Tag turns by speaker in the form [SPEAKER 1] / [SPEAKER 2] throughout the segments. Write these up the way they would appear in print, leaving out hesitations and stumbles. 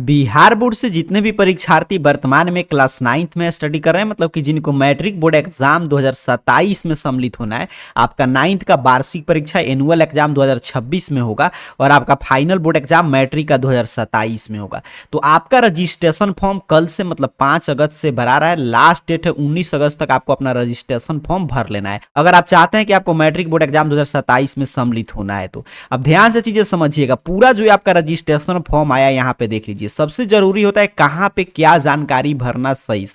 [SPEAKER 1] Bihar board से जितने भी परीक्षार्थी वर्तमान में क्लास 9th में स्टडी कर रहे हैं, मतलब कि जिनको मैट्रिक बोर्ड एग्जाम 2027 में सम्मिलित होना है, आपका 9th का वार्षिक परीक्षा एनुअल एग्जाम 2026 में होगा और आपका फाइनल बोर्ड एग्जाम मैट्रिक का 2027 में होगा। तो आपका रजिस्ट्रेशन फॉर्म कल से मतलब 5 अगस्त से भरा रहा है। लास्ट डेट है 19 अगस्त तक आपको अपना रजिस्ट्रेशन फॉर्म भर लेना है अगर आप चाहते हैं कि आपको मैट्रिक बोर्ड एग्जाम 2027 में सम्मिलित होना है। तो अब ध्यान से चीजें समझिएगा। पूरा जो आपका रजिस्ट्रेशन फॉर्म आया यहाँ पे देख लीजिए। सबसे जरूरी होता है कहाँ पे क्या जानकारी भरना सही,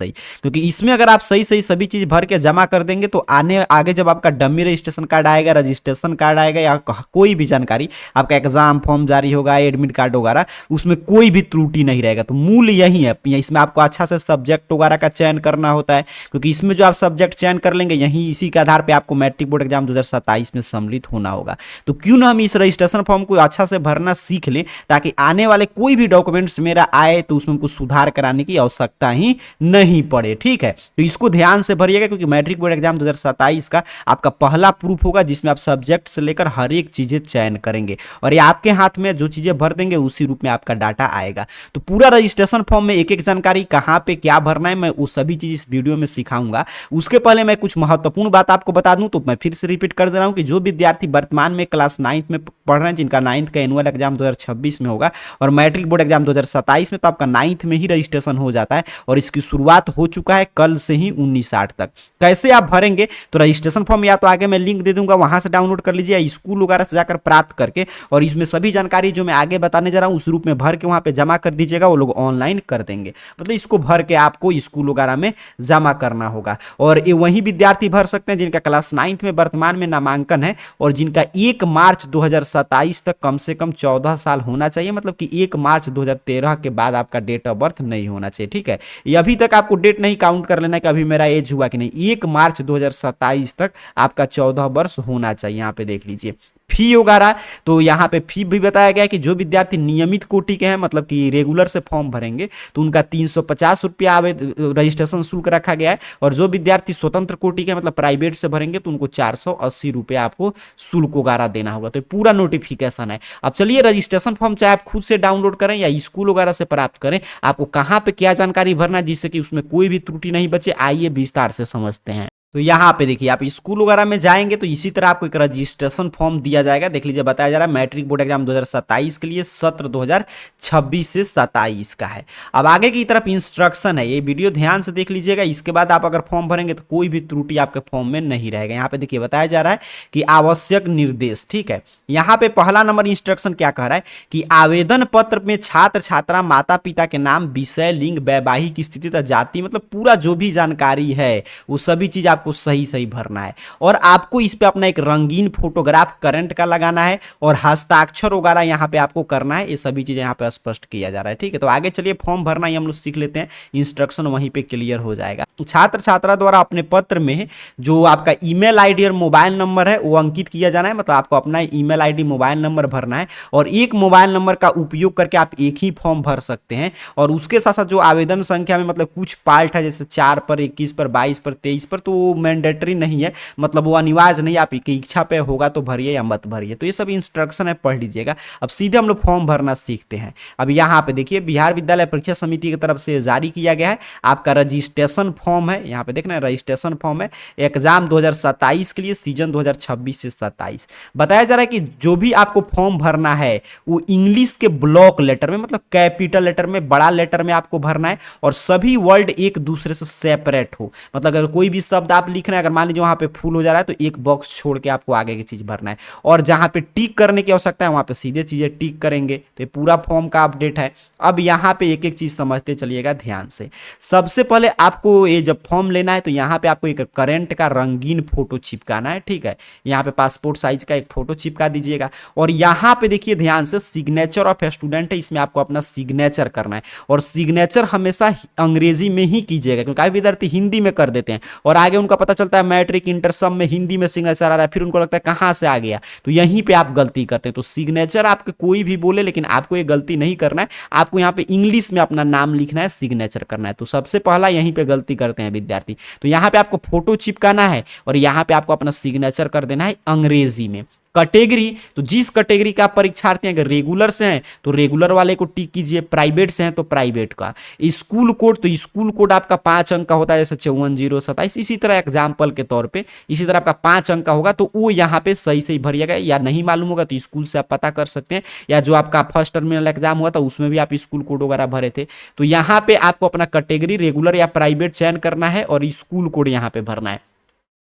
[SPEAKER 1] क्योंकि इसमें अगर आप सही सभी चीज भर के जमा कर देंगे तो आगे जब आपका डमी रजिस्ट्रेशन कार्ड आएगा, रजिस्ट्रेशन कार्ड आएगा या कोई भी जानकारी, आपका एग्जाम फॉर्म जारी होगा, एडमिट कार्ड वगैरह, उसमें कोई भी त्रुटि नहीं रहेगा। तो मूल यही है। इसमें आपको अच्छा से सब्जेक्ट वगैरह का चयन करना होता है, क्योंकि इसमें जो आप सब्जेक्ट चयन कर लेंगे यही इसी के आधार पर आपको मैट्रिक बोर्ड एग्जाम 2027 में सम्मिलित होना होगा। तो क्यों ना हम इस रजिस्ट्रेशन फॉर्म को अच्छा से भरना सीख लें, ताकि आने वाले कोई भी डॉक्यूमेंट्स मेरा आए तो उसमें कुछ सुधार कराने की आवश्यकता ही नहीं पड़े। ठीक है, तो इसको ध्यान से भरिएगा, क्योंकि मैट्रिक बोर्ड एग्जाम 2027 का आपका पहला प्रूफ होगा जिसमें आप सब्जेक्ट से लेकर हर एक चीजें चयन करेंगे और ये आपके हाथ में जो चीजें भर देंगे उसी रूप में आपका डाटा आएगा। तो पूरा रजिस्ट्रेशन फॉर्म में एक एक जानकारी कहां पे क्या भरना है मैं वो सभी चीज इस वीडियो में सिखाऊंगा। उसके पहले मैं कुछ महत्वपूर्ण बात आपको बता दूं, तो मैं फिर से रिपीट कर दे रहा हूं कि जो विद्यार्थी वर्तमान में क्लास 9th में पढ़ रहे हैं, जिनका 9th का एनुअल एग्जाम 2026 में होगा और मैट्रिक बोर्ड एग्जाम 2027 में, तो आपका 9th में ही रजिस्ट्रेशन हो जाता है और इसकी शुरुआत हो चुका है कल से ही 19/8 तक। कैसे आप भरेंगे, तो रजिस्ट्रेशन फॉर्म या तो आगे मैं लिंक दे दूंगा, वहां से डाउनलोड कर लीजिए, या स्कूल वगैरह से जाकर प्राप्त करके, और इसमें सभी जानकारी जो मैं आगे बताने जा रहा हूं उस रूप में भर के वहां पे जमा कर दीजिएगा। वो लोग ऑनलाइन कर देंगे, मतलब इसको भर के आपको स्कूल वगैरह में जमा करना होगा। और ये वही विद्यार्थी भर सकते हैं जिनका क्लास 9th में वर्तमान में नामांकन है और जिनका 1 मार्च 2027 तक कम से कम 14 साल होना चाहिए, मतलब कि 1 मार्च 2013 के बाद आपका डेट ऑफ बर्थ नहीं होना चाहिए। ठीक है, ये अभी तक आपको डेट नहीं काउंट कर लेना है कि अभी मेरा एज हुआ कि नहीं। 1 मार्च 2027 तक आपका 14 वर्ष होना चाहिए। यहाँ पे देख लीजिए फी वगैरह, तो यहाँ पे फी भी बताया गया है कि जो विद्यार्थी नियमित कोटि के हैं, मतलब कि रेगुलर से फॉर्म भरेंगे, तो उनका 350 रुपया रजिस्ट्रेशन शुल्क रखा गया है, और जो विद्यार्थी स्वतंत्र कोटि के मतलब प्राइवेट से भरेंगे तो उनको 480 रुपया आपको शुल्क वगैरह देना होगा। तो पूरा नोटिफिकेशन है। अब चलिए रजिस्ट्रेशन फॉर्म चाहे आप खुद से डाउनलोड करें या स्कूल वगैरह से प्राप्त करें, आपको कहाँ पे क्या जानकारी भरना है जिससे कि उसमें कोई भी त्रुटि नहीं बचे, आइए विस्तार से समझते हैं। तो यहाँ पे देखिए आप स्कूल वगैरह में जाएंगे तो इसी तरह आपको एक रजिस्ट्रेशन फॉर्म दिया जाएगा। देख लीजिए बताया जा रहा है मैट्रिक बोर्ड एग्जाम 2027 के लिए सत्र 2026 से 27 का है। अब आगे की तरफ इंस्ट्रक्शन है, ये वीडियो ध्यान से देख लीजिएगा। इसके बाद आप अगर फॉर्म भरेंगे तो कोई भी त्रुटि आपके फॉर्म में नहीं रहेगा। यहाँ पे देखिए बताया जा रहा है कि आवश्यक निर्देश। ठीक है, यहाँ पे पहला नंबर इंस्ट्रक्शन क्या कह रहा है कि आवेदन पत्र में छात्र छात्रा माता पिता के नाम, विषय, लिंग, वैवाहिक स्थिति तथा जाति, मतलब पूरा जो भी जानकारी है वो सभी चीज आपको सही भरना है। और आपको इस पे अपना एक रंगीन फोटोग्राफ करंट का लगाना है और हस्ताक्षर वगैरह यहाँ पे आपको करना है। ये सभी चीजें यहाँ पे स्पष्ट किया जा रहा है। ठीक है, तो आगे चलिए फॉर्म भरना ही हम लोग सीख लेते हैं, इंस्ट्रक्शन वहीं पे क्लियर हो जाएगा। छात्र छात्रा द्वारा अपने पत्र में जो आपका ईमेल आईडी और मोबाइल नंबर है वो अंकित किया जाना है, मतलब आपको अपना ईमेल आईडी मोबाइल नंबर भरना है, और एक मोबाइल नंबर का उपयोग करके आप एक ही फॉर्म भर सकते हैं। और उसके साथ साथ जो आवेदन संख्या में मतलब कुछ पार्ट है, जैसे 4 पर, 21 पर, 22 पर, 23 पर, तो मैंडेटरी नहीं है, मतलब वो अनिवार्य नहीं, आपकी इच्छा पे होगा तो भरिए या मत भरिए। तो ये सब इंस्ट्रक्शन है, पढ़ लीजिएगा। अब सीधे हम लोग फॉर्म भरना सीखते हैं। अब यहाँ पे देखिए बिहार विद्यालय परीक्षा समिति की तरफ से जारी किया गया है आपका रजिस्ट्रेशन फॉर्म है। यहाँ पे देखना है रजिस्ट्रेशन फॉर्म है एग्जाम 2027 के लिए, सीजन 2026 से 27। बताया जा रहा है कि जो भी आपको फॉर्म भरना है वो इंग्लिश के ब्लॉक लेटर में, मतलब कैपिटल लेटर में, बड़ा लेटर में आपको भरना है, और सभी वर्ड एक दूसरे से सेपरेट हो। मतलब अगर कोई भी शब्द आप लिख रहे हैं, अगर मान लीजिए वहां पे फुल हो जा रहा है तो एक बॉक्स छोड़ के आपको आगे की चीज भरना है, और जहां पे टिक करने की आवश्यकता है वहां पे सीधे चीजें टिक करेंगे। तो ये पूरा फॉर्म का अपडेट है। अब यहाँ पे एक एक चीज समझते चलिएगा ध्यान से। सबसे पहले आपको ये जब फॉर्म लेना है तो यहाँ पे आपको एक करंट का रंगीन फोटो चिपकाना है। ठीक है, यहाँ पे पासपोर्ट साइज का एक फोटो चिपका दीजिएगा, और यहाँ पे देखिए ध्यान से सिग्नेचर ऑफ स्टूडेंट है, इसमें आपको अपना सिग्नेचर करना है, और सिग्नेचर हमेशा अंग्रेजी में ही कीजिएगा, क्योंकि कई विद्यार्थी हिंदी में कर देते हैं और आगे उनका पता चलता है मैट्रिक इंटर सब में हिंदी में सिग्नेचर आ रहा है, फिर उनको लगता है कहां से आ गया, तो यहीं पे आप गलती करते हैं। तो सिग्नेचर आपके कोई भी बोले, लेकिन आपको ये गलती नहीं करना है, आपको यहाँ पे इंग्लिश में अपना नाम लिखना है, सिग्नेचर करना है। तो सबसे पहला यहीं पे गलती करते हैं विद्यार्थी। तो यहाँ पे आपको फोटो चिपकाना है और यहाँ पे आपको अपना सिग्नेचर कर देना है अंग्रेजी में। कैटेगरी, तो जिस कैटेगरी का आप परीक्षार्थी हैं, अगर रेगुलर से हैं तो रेगुलर वाले को टिक कीजिए, प्राइवेट से हैं तो प्राइवेट का। स्कूल कोड, तो स्कूल कोड आपका 5 अंक का होता है, जैसे 54,027, इसी तरह एग्जाम्पल के तौर पे इसी तरह आपका 5 अंक का होगा, तो वो यहाँ पे सही सही भरिएगा। या नहीं मालूम होगा तो स्कूल से आप पता कर सकते हैं, या जो आपका फर्स्ट टर्मिनल एग्जाम हुआ था उसमें भी आप स्कूल कोड वगैरह भरे थे। तो यहाँ पे आपको अपना कैटेगरी रेगुलर या प्राइवेट चयन करना है और स्कूल कोड यहाँ पे भरना है।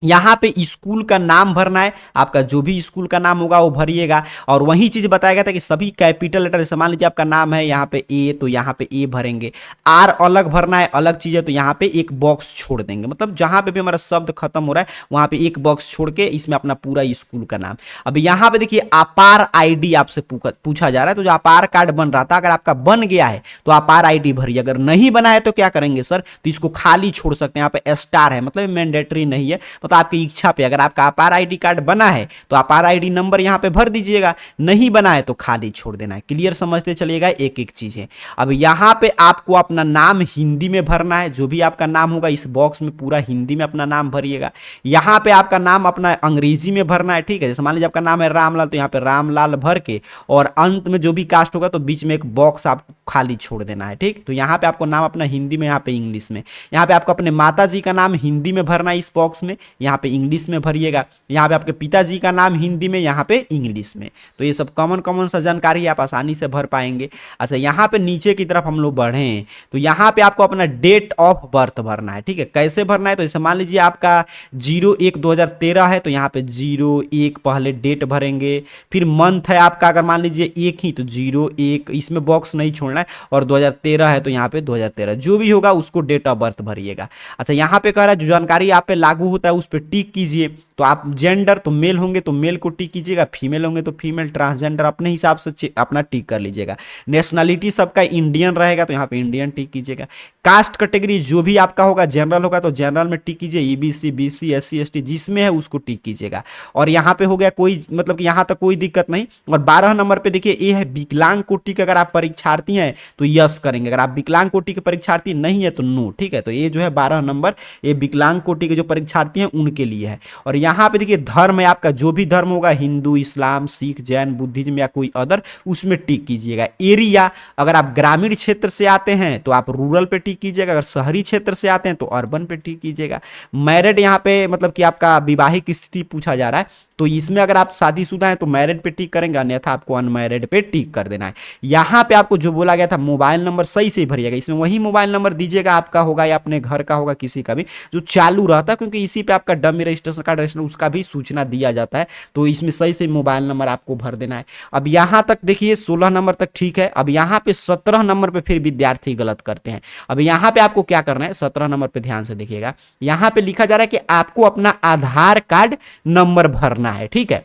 [SPEAKER 1] यहाँ पे स्कूल का नाम भरना है, आपका जो भी स्कूल का नाम होगा वो भरिएगा। और वही चीज बताया गया था कि सभी कैपिटल लेटर, जैसे मान लीजिए आपका नाम है यहाँ पे ए, तो यहाँ पे ए भरेंगे। आर अलग भरना है, अलग चीज है, तो यहाँ पे एक बॉक्स छोड़ देंगे, मतलब जहां पे भी हमारा शब्द खत्म हो रहा है वहां पे एक बॉक्स छोड़ के इसमें अपना पूरा स्कूल का नाम। अब यहाँ पे देखिए अपार आईडी आपसे पूछा जा रहा है, तो जो अपार कार्ड बन रहा था, अगर आपका बन गया है तो अपार आईडी भरिए, अगर नहीं बना है तो क्या करेंगे सर, तो इसको खाली छोड़ सकते हैं। यहाँ पे स्टार है, मतलब मैंडेटरी नहीं है, तो आपकी इच्छा पे, अगर आपका अपार आईडी कार्ड बना है तो अपार आईडी नंबर यहां पे भर दीजिएगा, नहीं बना है तो खाली छोड़ देना है। क्लियर समझते चलिएगा, एक एक चीज है। अब यहां पे आपको अपना नाम हिंदी में भरना है, जो भी आपका नाम होगा इस बॉक्स में पूरा हिंदी में अपना नाम भरिएगा। यहां पे आपका नाम अपना अंग्रेजी में भरना है, ठीक है। जैसे मान लीजिए आपका नाम है रामलाल, तो यहाँ पे रामलाल भर के, और अंत में जो भी कास्ट होगा तो बीच में एक बॉक्स आपको खाली छोड़ देना है, ठीक। तो यहाँ पे आपको नाम अपना हिंदी में, यहाँ पे इंग्लिश में। यहाँ पे आपको अपने माता जी का नाम हिंदी में भरना है इस बॉक्स में, यहाँ पे इंग्लिश में भरिएगा। यहाँ पे आपके पिताजी का नाम हिंदी में, यहाँ पे इंग्लिश में। तो ये सब कॉमन सा जानकारी आप आसानी से भर पाएंगे। अच्छा, यहाँ पे नीचे की तरफ हम लोग बढ़ें तो यहाँ पे आपको अपना डेट ऑफ बर्थ भरना है, ठीक है। कैसे भरना है, तो जैसे मान लीजिए आपका 01/2013 है, तो यहाँ पे 01 पहले डेट भरेंगे, फिर मंथ है आपका, अगर मान लीजिए एक ही तो 01, इसमें बॉक्स नहीं छोड़ना है, और 2013 है तो यहाँ पे 2013, जो भी होगा उसको डेट ऑफ बर्थ भरिएगा। अच्छा, यहाँ पे कह रहा है जो जानकारी आप पे लागू होता है उस पर टिक कीजिए। तो आप जेंडर, तो मेल होंगे तो मेल को टिक कीजिएगा, फीमेल होंगे तो फीमेल, ट्रांसजेंडर अपने हिसाब से अपना टिक कर लीजिएगा। नेशनलिटी सबका इंडियन रहेगा तो यहाँ पे इंडियन टिक कीजिएगा। कास्ट कैटेगरी जो भी आपका होगा, जनरल होगा तो जनरल में टिक कीजिए, ईबीसी, बीसी, एससी, एसटी जिसमें है उसको टिक कीजिएगा। और यहाँ पे हो गया कोई, मतलब कि यहाँ तक कोई दिक्कत नहीं। और 12 नंबर पे देखिए ये है विकलांग कोटि के, अगर आप परीक्षार्थी हैं तो यस करेंगे, अगर आप विकलांग कोटि के परीक्षार्थी नहीं है तो नो, ठीक है। तो ये जो है 12 नंबर ये विकलांग कोटि के जो परीक्षार्थी हैं उनके लिए है। और यहाँ पे देखिए धर्म है आपका, जो भी धर्म होगा, हिंदू, इस्लाम, सिख, जैन, बुद्धिज्म या कोई अदर, उसमें टिक कीजिएगा। एरिया, अगर आप ग्रामीण क्षेत्र से आते हैं तो आप रूरल पे टिक कीजिएगा, अगर शहरी क्षेत्र से आते हैं तो अर्बन पे टिक कीजिएगा। मैरिड, यहाँ पे मतलब कि आपका विवाहित स्थिति पूछा जा रहा है, तो इसमें अगर आप शादीशुदा हैं तो मैरिड पे टिक करेंगे, अन्यथा आपको अनमैरिड पे टिक कर देना है। यहाँ पे आपको जो बोला गया था मोबाइल नंबर सही से भरिएगा, इसमें वही मोबाइल नंबर दीजिएगा, आपका होगा या अपने घर का होगा, किसी का भी जो चालू रहता है, क्योंकि इसी पे आपका डमी रजिस्ट्रेशन कार्ड रजिस्ट्रेशन उसका भी सूचना दिया जाता है। तो इसमें सही से मोबाइल नंबर आपको भर देना है। अब यहाँ तक देखिए 16 नंबर तक ठीक है। अब यहाँ पे 17 नंबर पे फिर विद्यार्थी गलत करते हैं। अब यहाँ पे आपको क्या करना है, 17 नंबर पे ध्यान से देखिएगा, यहाँ पे लिखा जा रहा है कि आपको अपना आधार कार्ड नंबर भरना है, ठीक है।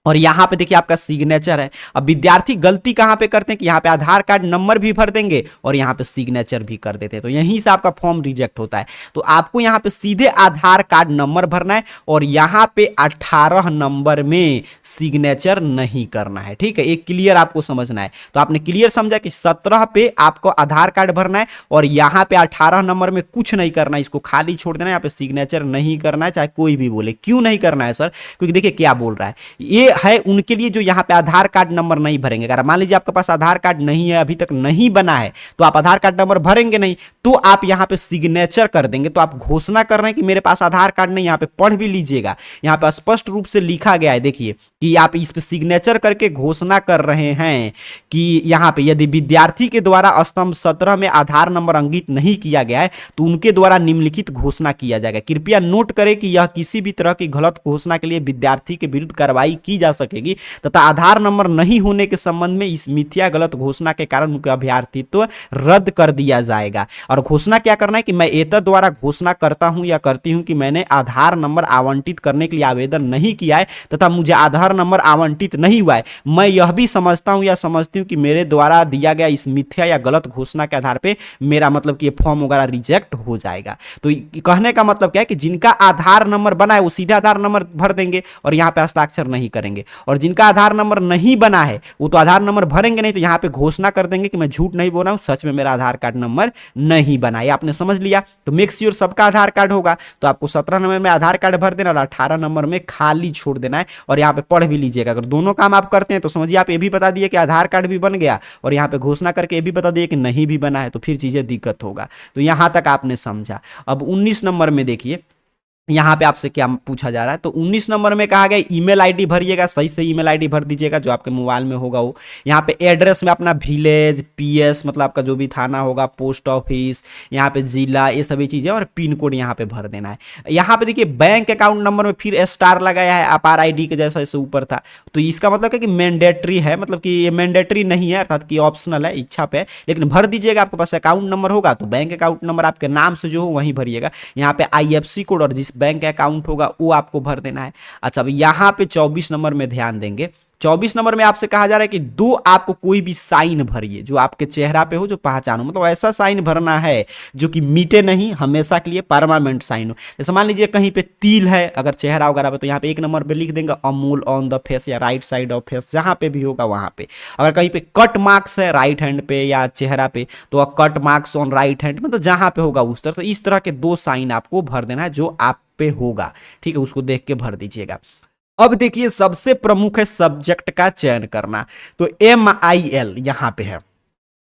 [SPEAKER 1] और यहाँ पे देखिए आपका सिग्नेचर है। अब विद्यार्थी गलती कहाँ पे करते हैं कि यहाँ पे आधार कार्ड नंबर भी भर देंगे और यहाँ पे सिग्नेचर भी कर देते हैं, तो यहीं से आपका फॉर्म रिजेक्ट होता है। तो आपको यहाँ पे सीधे आधार कार्ड नंबर भरना है और यहाँ पे 18 नंबर में सिग्नेचर नहीं करना है, ठीक है। एक क्लियर आपको समझना है। तो आपने क्लियर समझा कि 17 पे आपको आधार कार्ड भरना है और यहाँ पे 18 नंबर में कुछ नहीं करना है, इसको खाली छोड़ देना है, यहाँ पे सिग्नेचर नहीं करना है, चाहे कोई भी बोले। क्यों नहीं करना है सर, क्योंकि देखिए क्या बोल रहा है, ये है उनके लिए जो यहाँ पे आधार कार्ड नंबर नहीं भरेंगे। अगर मान लीजिए आपके पास आधार कार्ड नहीं है, अभी तक नहीं बना है, तो आप आधार कार्ड नंबर भरेंगे नहीं, तो आप यहाँ पे सिग्नेचर कर देंगे, तो आप घोषणा कर रहे हैं कि मेरे पास आधार कार्ड नहीं। यहाँ पे पढ़ भी लीजिएगा, यहाँ पे स्पष्ट रूप से लिखा गया है, देखिए कि आप इस पे सिग्नेचर करके घोषणा कर रहे हैं कि यहाँ पे यदि विद्यार्थी के द्वारा स्तंभ 17 में आधार नंबर अंकित नहीं किया गया है तो उनके द्वारा निम्नलिखित घोषणा किया जाएगा। कृपया नोट करें कि यह किसी भी तरह की गलत घोषणा के लिए विद्यार्थी के विरुद्ध कार्रवाई की जा सकेगी तथा आधार नंबर नहीं होने के संबंध में इस मिथ्या गलत घोषणा के कारण उनका अभ्यर्थित्व रद्द कर दिया जाएगा। और घोषणा क्या करना है कि मैं एतद द्वारा घोषणा करता हूं या करती हूं कि मैंने आधार नंबर आवंटित करने के लिए आवेदन नहीं किया है तथा मुझे आधार नंबर आवंटित नहीं हुआ है। मैं यह भी समझता हूं या समझती हूं कि मेरे द्वारा दिया गया इस मिथ्या या गलत घोषणा के आधार पे मेरा मतलब कि ये फॉर्म वगैरह रिजेक्ट हो जाएगा। तो कहने का मतलब क्या है कि जिनका आधार नंबर बना है वो सीधे आधार नंबर भर देंगे और यहाँ पे हस्ताक्षर नहीं करेंगे, और जिनका आधार नंबर नहीं बना है वो तो आधार नंबर भरेंगे नहीं, तो यहाँ पे घोषणा कर देंगे कि मैं झूठ नहीं बोल रहा हूं, सच में मेरा आधार कार्ड नंबर नहीं बना, ये आपने समझ लिया। तो मेक श्योर सबका आधार कार्ड होगा, तो आपको 17 नंबर में आधार कार्ड भर देना और 18 नंबर में खाली छोड़ देना है। और यहाँ पे पढ़ भी लीजिएगा, अगर दोनों काम आप करते हैं तो समझिए आप ये भी बता दिए कि आधार कार्ड भी बन गया और यहाँ पे घोषणा करके ये भी बता दिए कि नहीं भी बना है, तो फिर चीजें दिक्कत होगा। तो यहां तक आपने समझा। अब 19 नंबर में देखिए यहाँ पे आपसे क्या पूछा जा रहा है। तो 19 नंबर में कहा गया ईमेल आईडी भरिएगा, सही से ईमेल आईडी भर दीजिएगा जो आपके मोबाइल में होगा वो। यहाँ पे एड्रेस में अपना विलेज, पीएस मतलब आपका जो भी थाना होगा, पोस्ट ऑफिस, यहाँ पे जिला, ये सभी चीजें, और पिन कोड यहाँ पे भर देना है। यहाँ पे देखिए बैंक अकाउंट नंबर में फिर स्टार लगाया है, अपार आईडी के जैसा जैसे ऊपर था। तो इसका मतलब है कि मैंडेटरी है, मतलब कि ये मैंडेटरी नहीं है, अर्थात कि ऑप्शनल है, इच्छा पे, लेकिन भर दीजिएगा। आपके पास अकाउंट नंबर होगा तो बैंक अकाउंट नंबर आपके नाम से जो हो वहीं भरिएगा। यहाँ पे आईएफएससी कोड और जिस बैंक अकाउंट होगा वो आपको भर देना है। अच्छा, अब यहां पे 24 नंबर में ध्यान देंगे। 24 नंबर में आपसे कहा जा रहा है कि दो आपको कोई भी साइन भरिए जो आपके चेहरा पे हो, जो पहचान हो, मतलब ऐसा साइन भरना है जो कि मिटे नहीं, हमेशा के लिए परमानेंट साइन हो। जैसे मान लीजिए कहीं पे तिल है अगर चेहरा वगैरह पे, तो यहाँ पे 1 नंबर पे लिख देंगे अमूल ऑन द फेस या राइट साइड ऑफ फेस, जहां पे भी होगा वहां पे। अगर कहीं पे कट मार्क्स है राइट हैंड पे या चेहरा पे, तो cut marks on right hand, मतलब जहां पे होगा उस तरह। तो इस तरह के 2 साइन आपको भर देना है जो आप पे होगा, ठीक है, उसको देख के भर दीजिएगा। अब देखिए सबसे प्रमुख है सब्जेक्ट का चयन करना। तो MIL यहां पे है,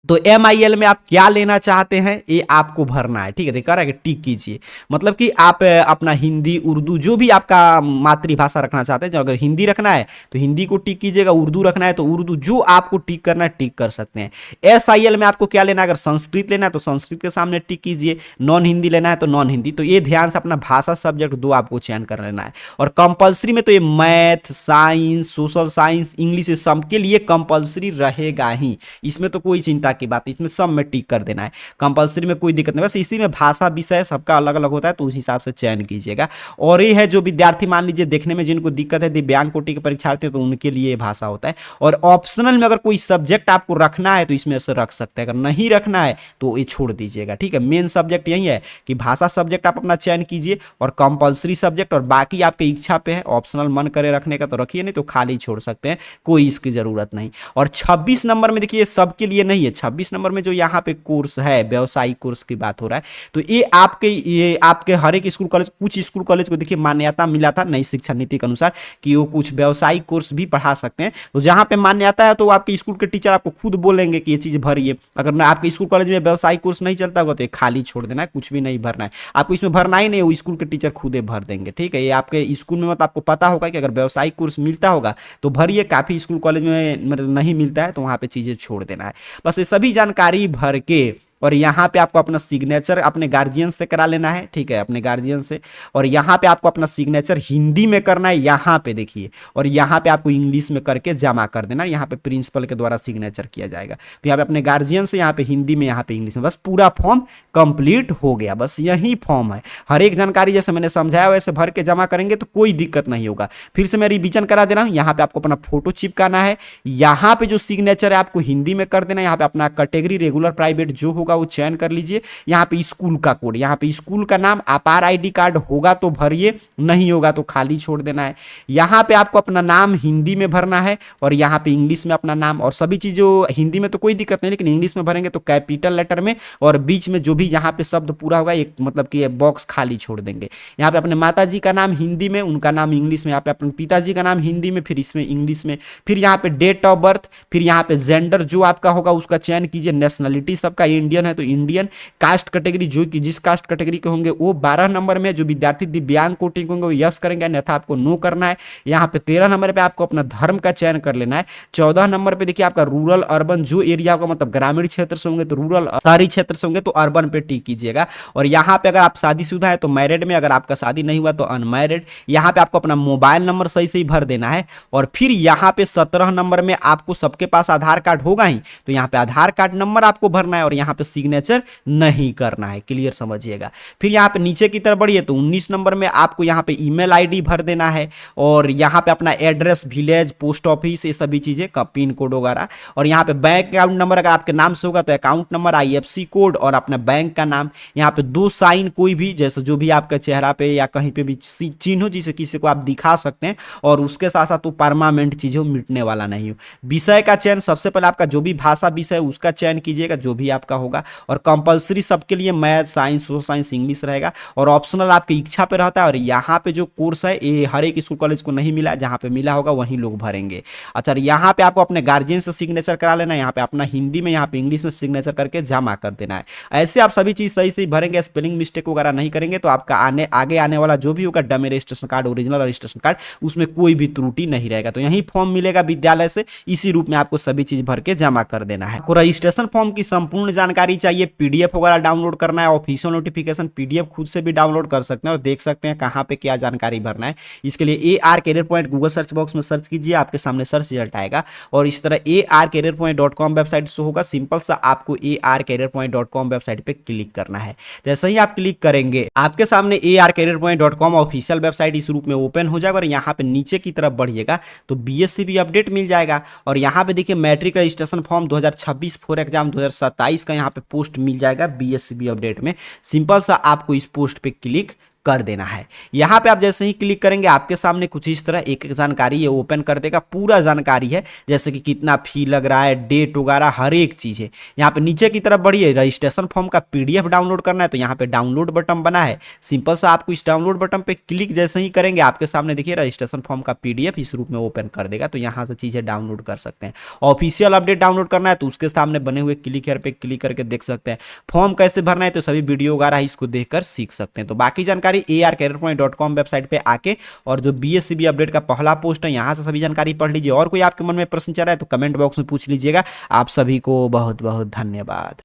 [SPEAKER 1] तो MIL में आप क्या लेना चाहते हैं ये आपको भरना है, ठीक है। देखा रहा है कि टिक कीजिए, मतलब कि आप अपना हिंदी, उर्दू, जो भी आपका मातृभाषा रखना चाहते हैं, जो अगर हिंदी रखना है तो हिंदी को टिक कीजिएगा, उर्दू रखना है तो उर्दू, जो आपको टिक करना है टिक कर सकते हैं। SIL में आपको क्या लेना है, अगर संस्कृत लेना है तो संस्कृत के सामने टिक कीजिए, नॉन हिंदी लेना है तो नॉन हिंदी। तो ये ध्यान से अपना भाषा सब्जेक्ट 2 आपको चयन कर लेना है। और कंपल्सरी में तो ये math, science, social science, English, सबके लिए कंपल्सरी रहेगा ही, इसमें तो कोई चिंता की बात, इसमें सब में टिक कर देना है, कंपलसरी में कोई दिक्कत नहीं। बस इसी में भाषा विषय सबका अलग अलग होता है, तो उस हिसाब से चयन कीजिएगा। और ये है जो विद्यार्थी मान लीजिए देखने में जिनको दिक्कत है, दिव्यांग कोटि के परीक्षार्थी, तो उनके लिए भाषा होता है। और ऑप्शनल में अगर कोई सब्जेक्ट आपको रखना है तो इसमें से रख सकते हैं, अगर नहीं रखना है तो ये छोड़ दीजिएगा, ठीक है। मेन सब्जेक्ट यही है कि भाषा सब्जेक्ट आप अपना चयन कीजिए और कंपलसरी सब्जेक्ट, और बाकी आपकी इच्छा पे है, ऑप्शनल मन करे रखने का तो रखिए, नहीं तो खाली छोड़ सकते हैं, कोई इसकी जरूरत नहीं। और 26 नंबर में देखिए सबके लिए नहीं है, 26 नंबर में जो यहाँ पे कोर्स है, व्यवसायिक कोर्स की बात हो रहा है, तो ये आपके हर एक स्कूल कॉलेज, कुछ स्कूल कॉलेज को देखिए मान्यता मिला था नई शिक्षा नीति के अनुसार कि वो कुछ व्यवसायिक कोर्स भी पढ़ा सकते हैं। तो जहां पे मान्यता है तो आपके स्कूल के टीचर आपको खुद बोलेंगे कि ये चीज भरिए। अगर ना आपके स्कूल कॉलेज में व्यवसायिक कोर्स नहीं चलता होगा तो ये खाली छोड़ देना है, कुछ भी नहीं भरना है, आपको इसमें भरना ही नहीं, वो स्कूल के टीचर खुदे भर देंगे, ठीक है। ये आपके स्कूल में मतलब आपको पता होगा कि अगर व्यवसायिक कोर्स मिलता होगा तो भरिए, काफी स्कूल कॉलेज में मतलब नहीं मिलता है तो वहां पे चीजें छोड़ देना है। बस ये सभी जानकारी भर के, और यहाँ पे आपको अपना सिग्नेचर अपने गार्जियन से करा लेना है, ठीक है, अपने गार्जियन से। और यहाँ पे आपको अपना सिग्नेचर हिंदी में करना है, यहाँ पे देखिए, और यहाँ पे आपको इंग्लिश में करके जमा कर देना, यहाँ पे प्रिंसिपल के द्वारा सिग्नेचर किया जाएगा। तो यहाँ पे अपने गार्जियन से, यहाँ पे हिंदी में, यहाँ पे इंग्लिश में, बस पूरा फॉर्म कंप्लीट हो गया। बस यही फॉर्म है, हर एक जानकारी जैसे मैंने समझाया वैसे भर के जमा करेंगे तो कोई दिक्कत नहीं होगा। फिर से मैं रिवीजन करा दे रहा हूँ, यहाँ पे आपको अपना फोटो चिपकाना है, यहाँ पे जो सिग्नेचर है आपको हिंदी में कर देना है, यहाँ पे अपना कैटेगरी रेगुलर प्राइवेट जो होगा वो चयन कर लीजिए, यहाँ पे स्कूल का कोड, यहाँ पे स्कूल का नाम, अपार आईडी कार्ड होगा तो भरिए, नहीं होगा तो खाली छोड़ देना है। यहाँ पे आपको अपना नाम हिंदी में भरना है और यहाँ पे इंग्लिश में अपना नाम, और सभी चीजों हिंदी में तो कोई दिक्कत नहीं, लेकिन इंग्लिश में भरेंगे तो कैपिटल लेटर में, और बीच में जो भी यहाँ पे शब्द पूरा होगा एक मतलब कि बॉक्स खाली छोड़ देंगे। यहाँ पे अपने माता जी का नाम हिंदी में, उनका नाम इंग्लिश में, यहाँ पे अपने पिताजी का नाम हिंदी में, फिर इसमें इंग्लिश में, फिर यहाँ पे डेट ऑफ बर्थ, फिर यहाँ पे जेंडर जो आपका होगा उसका चयन कीजिए, नेशनलिटी सबका इंडियन है तो इंडियन, कास्ट कैटेगरी जो कि जिस कास्ट कैटेगरी के होंगे वो 12 नंबर में, जो विद्यार्थी दिव्यांग कोटि के होंगे वो यस करेंगे, अन्यथा आपको नो करना है। यहाँ पे 13 नंबर पे आपको अपना धर्म का चयन कर लेना है। 14 नंबर पे देखिए आपका रूरल अर्बन जो एरिया होगा, मतलब ग्रामीण क्षेत्र से होंगे तो रूरल, शहरी क्षेत्र से होंगे तो अर्बन पे टिक कीजिएगा। और यहाँ पे अगर आप शादीशुदा है तो मैरिड में, अगर आपका शादी नहीं हुआ तो अनमैरिड। यहाँ पे आपको अपना मोबाइल नंबर सही से ही भर देना है। और फिर यहाँ पे 17 नंबर में आपको सबके पास आधार कार्ड होगा ही, तो यहाँ पे आधार कार्ड नंबर आपको भरना है और यहाँ पे सिग्नेचर नहीं करना है, क्लियर समझिएगा। फिर यहाँ पे नीचे की तरफ बढ़िए तो 19 नंबर में आपको यहाँ पे ईमेल आईडी भर देना है, और यहाँ पे अपना एड्रेस, विलेज, पोस्ट ऑफिस, ये सभी चीजें का पिन कोड वगैरह। और यहाँ पे बैंक अकाउंट नंबर अगर आपके नाम से होगा तो अकाउंट नंबर, IFSC कोड और अपना बैंक का नाम। यहाँ पे 2 साइन कोई भी, जैसे जो भी आपके चेहरा पे या कहीं पे भी चिन्ह हो जिसे किसी को आप दिखा सकते हैं, और उसके साथ साथ वो परमानेंट चीज हो, मिटने वाला नहीं हो। विषय का चयन सबसे पहले आपका जो भी भाषा विषय उसका चयन कीजिएगा, जो भी आपका होगा। होगा। और कंपलसरी सबके लिए math, science, social science, English रहेगा और ऑप्शनल आपकी इच्छा पे रहता है। और यहाँ पे जो कोर्स है ये हर एक स्कूल कॉलेज को नहीं मिला, जहाँ पे मिला होगा वहीं लोग भरेंगे। अच्छा, यहाँ पे आपको अपने गार्जियन से सिग्नेचर करा लेना है, यहाँ पे अपना हिंदी में, यहाँ पे इंग्लिश में सिग्नेचर करके जमा कर देना है। ऐसे आप सभी चीज सही से भरेंगे, स्पेलिंग मिस्टेक वगैरह नहीं करेंगे तो आपका आगे आने वाला जो भी होगा dummy registration card, original registration card, उसमें कोई भी त्रुटि नहीं रहेगा। तो यही फॉर्म मिलेगा विद्यालय से, इसी रूप में आपको सभी चीज भर के जमा कर देना है। आपको रजिस्ट्रेशन फॉर्म की संपूर्ण जानकारी चाहिए, पीडीएफ वगैरह डाउनलोड करना है, ऑफिशियल नोटिफिकेशन पीडीएफ खुद से भी डाउनलोड कर सकते हैं और देख सकते हैं कहां पे क्या जानकारी भरना है। इसके लिए AR career point Google search box में सर्च कीजिए, आपके सामने सर्च रिजल्ट आएगा और इस तरह arcareerpoint.com वेबसाइट शो होगा। सिंपल सा आपको arcareerpoint.com वेबसाइट पे क्लिक करना है। जैसे ही आप क्लिक करेंगे आपके सामने arcareerpoint.com ऑफिशियल वेबसाइट इस रूप में ओपन हो जाएगा और यहाँ पे नीचे की तरफ बढ़िएगा तो BSCB अपडेट मिल जाएगा और यहाँ पे देखिए matric registration form 2026 for exam 2027 का यहाँ पे पोस्ट मिल जाएगा BSCB अपडेट में। सिंपल सा आपको इस पोस्ट पे क्लिक कर देना है। यहाँ पे आप जैसे ही क्लिक करेंगे आपके सामने कुछ इस तरह एक जानकारी ये ओपन कर देगा, पूरा जानकारी है जैसे कि कितना फी लग रहा है, डेट वगैरह हर एक चीज है। यहाँ पे नीचे की तरफ बढ़िए, रजिस्ट्रेशन फॉर्म का PDF डाउनलोड करना है तो यहाँ पे डाउनलोड बटन बना है। सिंपल सा आपको इस डाउनलोड बटन पे क्लिक जैसे ही करेंगे आपके सामने देखिए रजिस्ट्रेशन फॉर्म का PDF इस रूप में ओपन कर देगा, तो यहाँ से चीजें डाउनलोड कर सकते हैं। ऑफिशियल अपडेट डाउनलोड करना है तो उसके सामने बने हुए क्लिक हेयर पे क्लिक करके देख सकते हैं। फॉर्म कैसे भरना है तो सभी वीडियो वगैरह इसको देखकर सीख सकते हैं। तो बाकी जानकारी arcareerpoint.com वेबसाइट पे आके और जो BSCB अपडेट का पहला पोस्ट है यहाँ से सभी जानकारी पढ़ लीजिए। और कोई आपके मन में प्रश्न चल रहा है तो कमेंट बॉक्स में पूछ लीजिएगा। आप सभी को बहुत बहुत धन्यवाद।